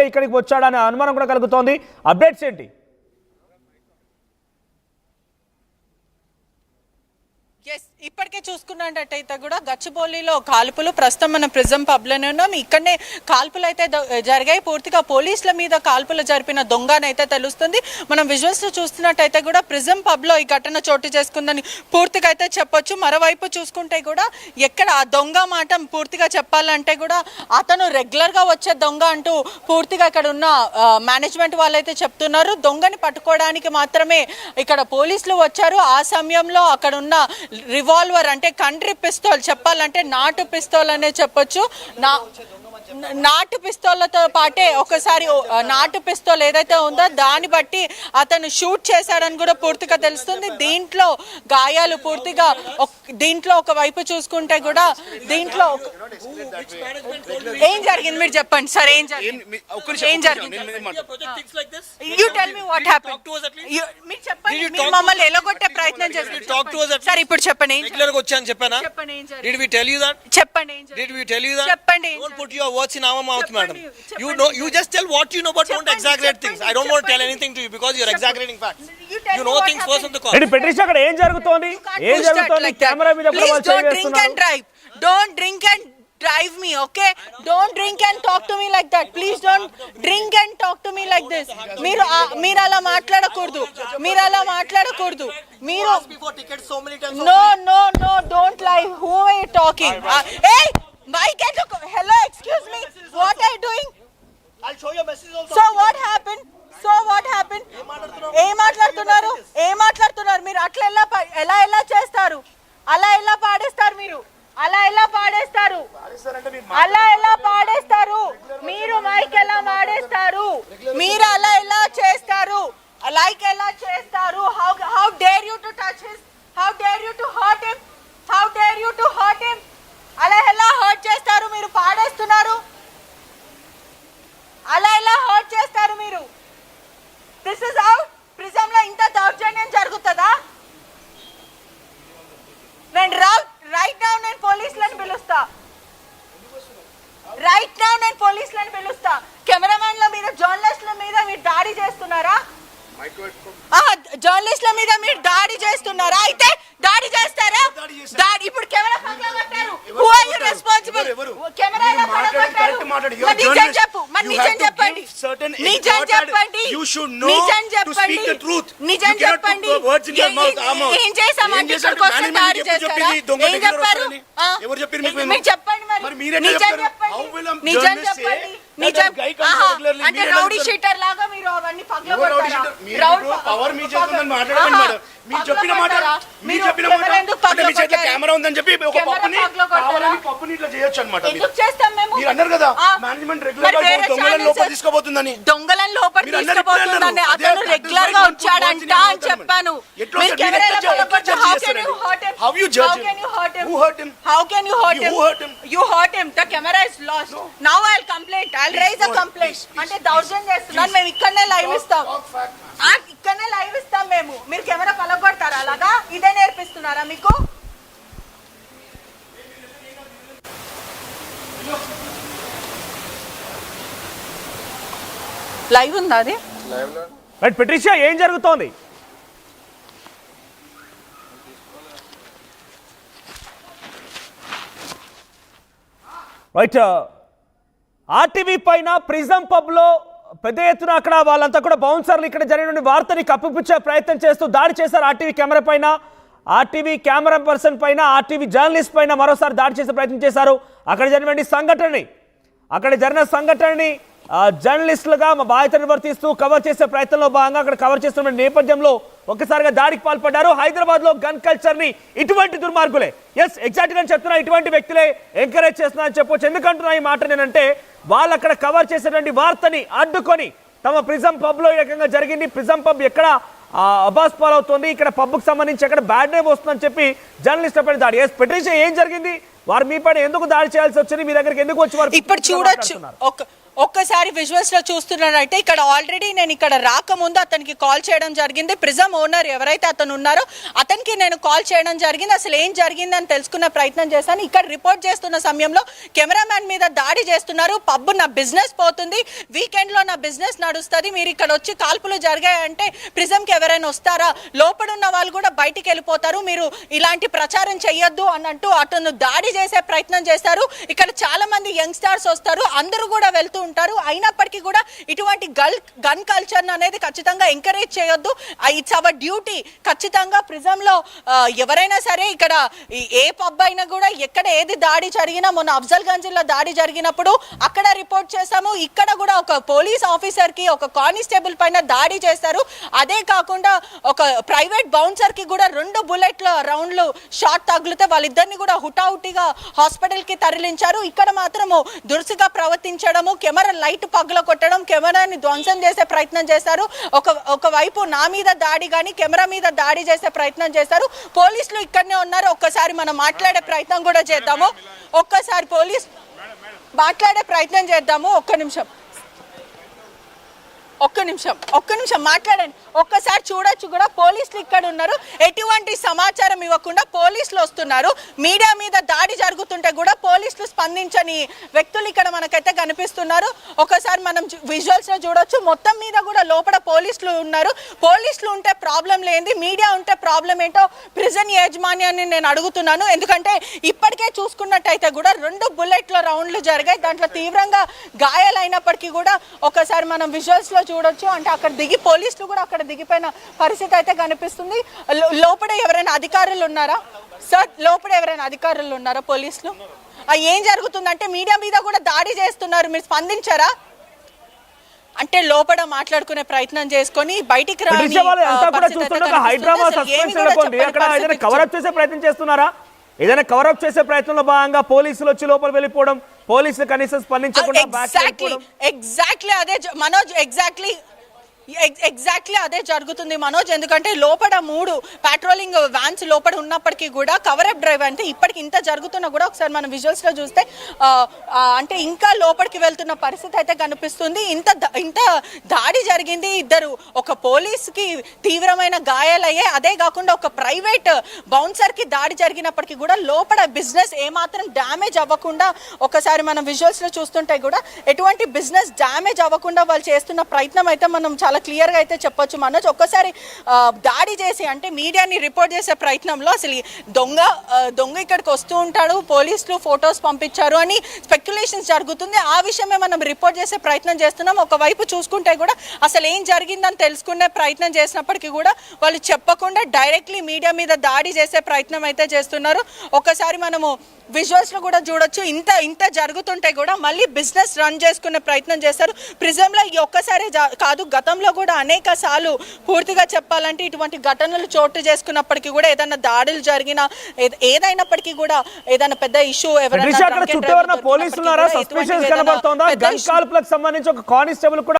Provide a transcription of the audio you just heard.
ఇక్కడికి వచ్చాడనే అనుమానం కూడా కలుగుతోంది. అప్డేట్స్ ఏంటి? ఇప్పటికే చూసుకున్నట్టయితే కూడా గచ్చిబౌలిలో కాల్పులు ప్రస్తుతం మన ప్రిజం పబ్లోనే ఉన్నాం. ఇక్కడనే కాల్పులు అయితే జరిగాయి. పూర్తిగా పోలీసుల మీద కాల్పులు జరిపిన దొంగనైతే తెలుస్తుంది. మనం విజువల్స్ చూస్తున్నట్టయితే కూడా ప్రిజం పబ్లో ఈ ఘటన చోటు చేసుకుందని పూర్తిగా అయితే చెప్పొచ్చు. మరోవైపు చూసుకుంటే కూడా ఎక్కడ ఆ దొంగ మాట పూర్తిగా చెప్పాలంటే కూడా అతను రెగ్యులర్గా వచ్చే దొంగ అంటూ పూర్తిగా ఇక్కడ ఉన్న మేనేజ్మెంట్ వాళ్ళైతే చెప్తున్నారు. దొంగని పట్టుకోవడానికి మాత్రమే ఇక్కడ పోలీసులు వచ్చారు. ఆ సమయంలో అక్కడ ఉన్న రివాల్వర్ అంటే కంట్రీ పిస్తోల్, చెప్పాలంటే నాటు పిస్తోల్ అనే చెప్పొచ్చు. నాటు పిస్తోళ్లతో పాటే ఒకసారి నాటు పిస్తోల్ ఏదైతే ఉందో దాన్ని బట్టి అతను షూట్ చేశాడని కూడా పూర్తిగా తెలుస్తుంది. దీంట్లో గాయాలు పూర్తిగా దీంట్లో ఒకవైపు చూసుకుంటే కూడా దీంట్లో ఏం జరిగింది మీరు చెప్పండి సార్. ఏం జరిగింది? You tell me what happened. మీరు చెప్పండి. మీరు మమ్మల్ని ఎలగొట్టే ప్రయత్నం చేస్తారు సార్. ఇప్పుడు చెప్పండి. చెప్పండి. Words in our mouth, madam. You just tell what you know, but don't exaggerate things. I don't want to tell anything to you because you're exaggerating facts. You know things first on the call. Patricia, అక్కడ ఏం జరుగుతోంది? ఏం జరుగుతోంది? Camera మీద కూడా వాళ్ళు చేస్తున్నారు. Don't drink and drive. Don't drink and drive me, okay? Don't drink and talk to me like that. Please don't drink and talk to me like this. మీరు అలా మాట్లాడకూడదు. మీరు before tickets so many times. No, don't lie. Who are you talking? Hey, why can't you? Hello, excuse me. What are you doing? I'll show you a message also. So what happened? ఏం మాట్లాడుతున్నారు మీరు? అట్లా ఎలా చేస్తారు? అలా ఎలా పాడేస్తారు? మీరు అలా ఎలా పాడేస్తారు? మీరు మైక్ ఎలా మాడేస్తారు? మీరు అలా ఎలా చేస్తారు? లైక్ ఎలా చేస్తారు? How dare you to touch his? How dare you to hurt him? అలా ఎలా హర్ట్ చేస్తారు? మీరు పాడేస్తున్నారు. అలా ఎలా హర్ట్ చేస్తారు మీరు? This is out. ప్రిజంలో ఇంత దౌర్జన్యం జరుగుతుందా? రైట్ నౌ నేను పోలీసులను పిలుస్తా. కెమెరామెన్ల మీద, జర్నలిస్టుల మీద మీరు దాడి చేస్తున్నారా? జర్నలిస్టుల మీద మీరు దాడి చేస్తున్నారా? అయితే దాడి చేస్తారా? ఇప్పుడు కెమెరా పగలగొట్టారు. Who are you responsible? Camera ఎలా పగలగొట్టారు? నిజం చెప్పు. ఏం చేశామంటే ఇక్కడికి వస్తే దాడి చేస్తారా? ఏం చెప్పారు? మీరు చెప్పండి. మరి నిజం చెప్పండి. అంటే రౌడీ షీటర్ లాగా మీరు అవన్నీ పగలగొట్టారా? కెమెరా ఉందని చెప్పి ఎందుకు చేస్తాం మేము? అన్నారు కదా మేనేజ్మెంట్ రెగ్యులర్ గా దొంగలను లోపల తీసుకోబోతుందని. అతను రెగ్యులర్ గా వచ్చాడంట అని చెప్పాను. You hurt him. The camera is lost. Now I'll complain. I'll raise a complaint. అంటే దౌర్జన్యం చేస్తున్నాను. మేము ఇక్కడనే లైవ్ ఇస్తాం. మేము మీరు కెమెరా పలగొడతారా? అలాగా ఇదే నేర్పిస్తున్నారా మీకు? లైవ్ ఉందా? అది పెట్రిషియా ఏం జరుగుతోంది? రైట్, ఆర్టీవీ పైన ప్రిజం పబ్లో పెద్ద ఎత్తున అక్కడ వాళ్ళంతా కూడా బౌన్సర్లు ఇక్కడ జరిగిన వార్తని కప్పిపుచ్చే ప్రయత్నం చేస్తూ దాడి చేశారు. ఆర్టీవీ కెమెరా పైన, ఆర్టీవీ కెమెరా పర్సన్ పైన, ఆర్టీవీ జర్నలిస్ట్ పైన మరోసారి దాడి చేసే ప్రయత్నం చేశారు. అక్కడ జరిగిన సంఘటనని జర్నలిస్టులుగా మా బాధ్యత నిర్వర్తిస్తూ కవర్ చేసే ప్రయత్నంలో భాగంగా అక్కడ కవర్ చేస్తున్న నేపథ్యంలో ఒక్కసారిగా దాడికి పాల్పడ్డారు. హైదరాబాద్లో గన్ కల్చర్ని ఇటువంటి దుర్మార్గులే, ఎగ్జాక్ట్గా చెప్తున్నా, ఇటువంటి వ్యక్తులే ఎంకరేజ్ చేస్తున్నారని చెప్పొచ్చు. ఎందుకంటున్నా ఈ మాట నేనంటే, వాళ్ళు అక్కడ కవర్ చేసేటువంటి వార్తని అడ్డుకొని తమ ప్రిజం పబ్లో ఈ రకంగా జరిగింది. ప్రిజం పబ్ ఎక్కడ అబాస్ పాలవుతుంది, ఇక్కడ పబ్కు సంబంధించి ఎక్కడ బ్యాడ్ నేమ్ వస్తుందని చెప్పి జర్నలిస్ట్ పైన దాడి. పెట్రిషియా ఏం జరిగింది? వారు మీ పైన ఎందుకు దాడి చేయాల్సి వచ్చింది? మీ దగ్గరికి ఎందుకు వచ్చి వారు ఇప్పుడు చూడొచ్చు ఒక్కసారి విజువల్స్ లో చూస్తున్నారంటే ఇక్కడ ఆల్రెడీ నేను ఇక్కడ రాకముందు అతనికి కాల్ చేయడం జరిగింది. ప్రిజం ఓనర్ ఎవరైతే అతను ఉన్నారో అతనికి నేను కాల్ చేయడం జరిగింది. అసలు ఏం జరిగిందని తెలుసుకునే ప్రయత్నం చేశాను. ఇక్కడ రిపోర్ట్ చేస్తున్న సమయంలో కెమెరామ్యాన్ మీద దాడి చేస్తున్నారు. పబ్బు నా బిజినెస్ పోతుంది, వీకెండ్ లో నా బిజినెస్ నడుస్తుంది, మీరు ఇక్కడ వచ్చి కాల్పులు జరిగాయంటే ప్రిజంకి ఎవరైనా వస్తారా, లోపడున్న వాళ్ళు కూడా బయటికి వెళ్ళిపోతారు, మీరు ఇలాంటి ప్రచారం చెయ్యొద్దు అన్నట్టు అతను దాడి చేసే ప్రయత్నం చేశారు. ఇక్కడ చాలా మంది యంగ్స్టర్స్ వస్తారు, అందరూ కూడా వెళ్తూ ఉంటారు. అయినప్పటికీ కూడా ఇటువంటి గన్ కల్చర్ అనేది ఖచ్చితంగా ఎంకరేజ్ చేయొద్దు. It's our duty. ఖచ్చితంగా ప్రిజంలో ఎవరైనా సరే ఇక్కడ ఏ పబ్ అయినా కూడా ఎక్కడ ఏది దాడి జరిగినా, మొన్న అఫ్జల్గంజ్లో దాడి జరిగినప్పుడు అక్కడ రిపోర్ట్ చేశాము. ఇక్కడ కూడా ఒక పోలీస్ ఆఫీసర్ కి, ఒక కానిస్టేబుల్ పైన దాడి చేశారు. అదే కాకుండా ఒక ప్రైవేట్ బౌన్సర్ కి కూడా 2 బుల్లెట్ల రౌండ్లు షాట్ తగిలితే వాళ్ళిద్దరిని కూడా హుటాహుటిగా హాస్పిటల్ కి తరలించారు. ఇక్కడ మాత్రము దురుసుగా ప్రవర్తించడము, కెమెరా లైట్ పగల కొట్టడం, కెమెరాని ధ్వంసం చేసే ప్రయత్నం చేశారు. ఒకవైపు నా మీద దాడి కానీ కెమెరా మీద దాడి చేసే ప్రయత్నం చేశారు. పోలీసులు ఇక్కడనే ఉన్నారు. ఒక్కసారి మనం మాట్లాడే ప్రయత్నం కూడా చేద్దాము. ఒక్కసారి పోలీస్ మాట్లాడే ప్రయత్నం చేద్దాము. ఒక్క నిమిషం మాట్లాడండి. ఒక్కసారి చూడొచ్చు కూడా పోలీసులు ఇక్కడ ఉన్నారు. ఎటువంటి సమాచారం ఇవ్వకుండా పోలీసులు వస్తున్నారు. మీడియా మీద దాడి జరుగుతుంటే కూడా పోలీసులు స్పందించని వ్యక్తులు ఇక్కడ మనకైతే కనిపిస్తున్నారు. ఒకసారి మనం విజువల్స్ లో చూడొచ్చు. మొత్తం మీద కూడా లోపల పోలీసులు ఉన్నారు. పోలీసులు ఉంటే ప్రాబ్లం లేనిది మీడియా ఉంటే ప్రాబ్లం ఏంటో ప్రిజన్ యాజమాన్యాన్ని నేను అడుగుతున్నాను. ఎందుకంటే ఇప్పటికే చూసుకున్నట్టయితే కూడా 2 బుల్లెట్ల రౌండ్లు జరిగాయి. దాంట్లో తీవ్రంగా గాయాలైనప్పటికీ కూడా ఒకసారి మనం విజువల్స్ లో చూడొచ్చు. అంటే అక్కడ పోలీసులు కూడా అక్కడ దిగిపోయిన పరిస్థితి అయితే కనిపిస్తుంది. లోపల ఎవరైనా అధికారులు ఉన్నారా సార్? లోపల ఎవరైనా అధికారులు ఉన్నారా పోలీసులు? ఏం జరుగుతుందంటే మీడియా మీద కూడా దాడి చేస్తున్నారు, మీరు స్పందించారా? అంటే లోపల మాట్లాడుకునే ప్రయత్నం చేసుకొని బయటికి కవరప్ చేసే ప్రయత్నం చేస్తున్నారా? ఏదైనా కవరప్ చేసే ప్రయత్నంలో భాగంగా పోలీసులు వచ్చి లోపల వెళ్ళిపోవడం, పోలీసులు కనీసం స్పందించకుండా ఎగ్జాక్ట్లీ అదే మనోజ్, ఎగ్జాక్ట్లీ అదే జరుగుతుంది మనోజ్. ఎందుకంటే లోపల 3 పెట్రోలింగ్ వ్యాన్స్ లోపల ఉన్నప్పటికీ కూడా కవరప్ డ్రైవ్ అంటే ఇప్పటికి ఇంత జరుగుతున్నా కూడా ఒకసారి మనం విజువల్స్ లో చూస్తే అంటే ఇంకా లోపలికి వెళ్తున్న పరిస్థితి అయితే కనిపిస్తుంది. ఇంత దాడి జరిగింది. ఒక పోలీస్కి తీవ్రమైన గాయాలయ్యాయి. అదే కాకుండా ఒక ప్రైవేట్ బౌన్సర్ కి దాడి జరిగినప్పటికీ కూడా లోపల బిజినెస్ ఏమాత్రం డ్యామేజ్ అవ్వకుండా, ఒకసారి మనం విజువల్స్ లో చూస్తుంటే కూడా ఎటువంటి బిజినెస్ డ్యామేజ్ అవ్వకుండా వాళ్ళు చేస్తున్న ప్రయత్నం అయితే మనం చాలా క్లియర్ గా అయితే చెప్పొచ్చు మనోజ్. ఒక్కసారి దాడి చేసి అంటే మీడియాని రిపోర్ట్ చేసే ప్రయత్నంలో అసలు దొంగ ఇక్కడికి వస్తూ ఉంటాడు, పోలీసులు ఫొటోస్ పంపించారు అని స్పెక్యులేషన్స్ జరుగుతుంది. ఆ విషయమే మనం రిపోర్ట్ చేసే ప్రయత్నం చేస్తున్నాం. ఒకవైపు చూసుకుంటే కూడా అసలు ఏం జరిగిందని తెలుసుకునే ప్రయత్నం చేసినప్పటికీ కూడా వాళ్ళు చెప్పకుండా డైరెక్ట్లీ మీడియా మీద దాడి చేసే ప్రయత్నం అయితే చేస్తున్నారు. ఒకసారి మనము విజువల్స్ లో కూడా చూడొచ్చు. ఇంత జరుగుతుంటే కూడా మళ్ళీ బిజినెస్ రన్ చేసుకునే ప్రయత్నం చేస్తారు. ప్రిజంలో ఈ ఒక్కసారి కాదు, గతంలో కూడా అనేక సార్లు పూర్తిగా చెప్పాలంటే ఇటువంటి ఘటనలు చోటు చేసుకున్నప్పటికీ కూడా ఏదైనా దాడులు జరిగినా ఏదైనప్పటికీ కూడా ఏదైనా పెద్ద ఇష్యూ పోలీసులు సంబంధించి ఒక కానిస్టేబుల్